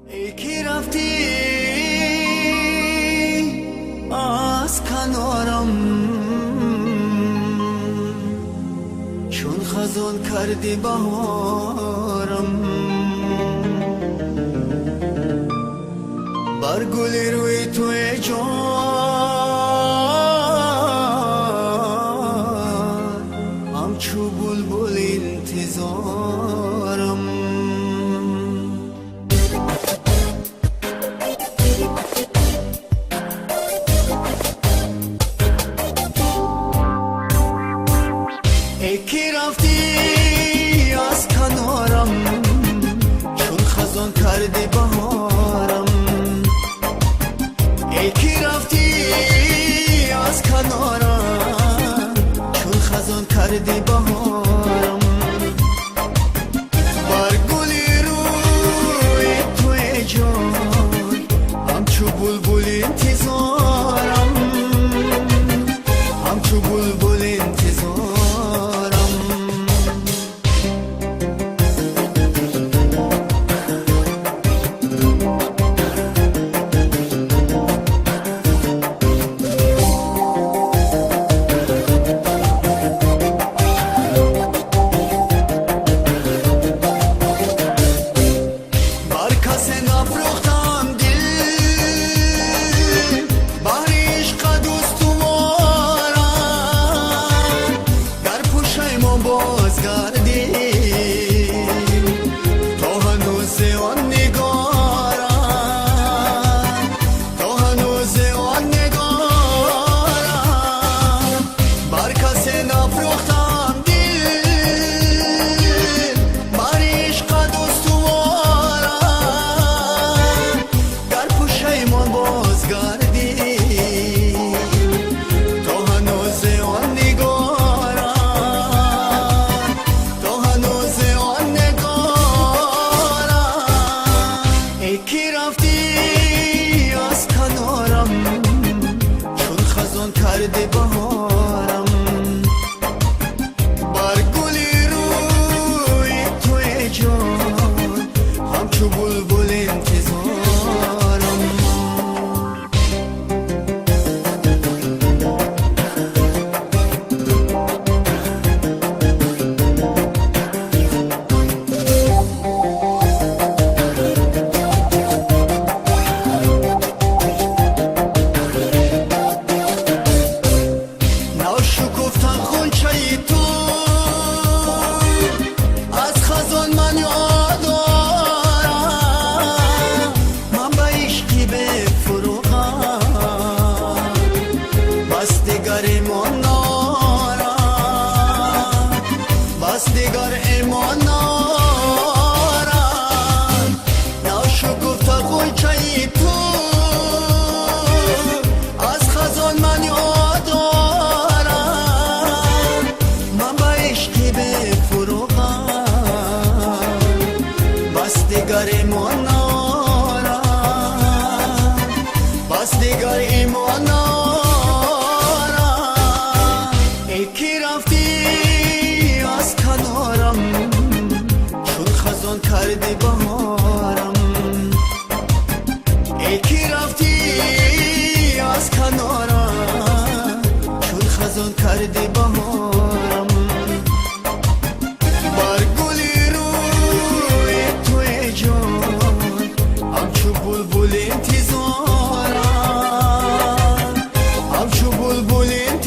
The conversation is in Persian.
ای که رفتی از کنارم، چون خزان کردی بهارم، بر گل روی توی جان، همچو بلبل انتظارم. ای که رفتی از کنارم، چون خزان کردی بهارم. ای که رفتی از کنارم، چون خزان کردی بهارم، بر گلی روی توی جان، همچو بلبل انتظارم، همچو بلبل انتظارم. کردی بهارم، بر گلی روی توی جان، همچو بلبل انتظارم. دیگر ایمان نارم، ناشکفته غنچه تو، از خزان من یاد دارم. من به عشقی بفروغم، بس دیگر ایمان نارم، بس دیگر ایمان نارم. ای که رفتی از کنارم، چون خزان کردی بهارم. ای که رفتی از کنارم، چون خزان کردی بهارم، بر گلی روی توی جان، همچو بلبل انتظارم، همچو بلبل انتظارم.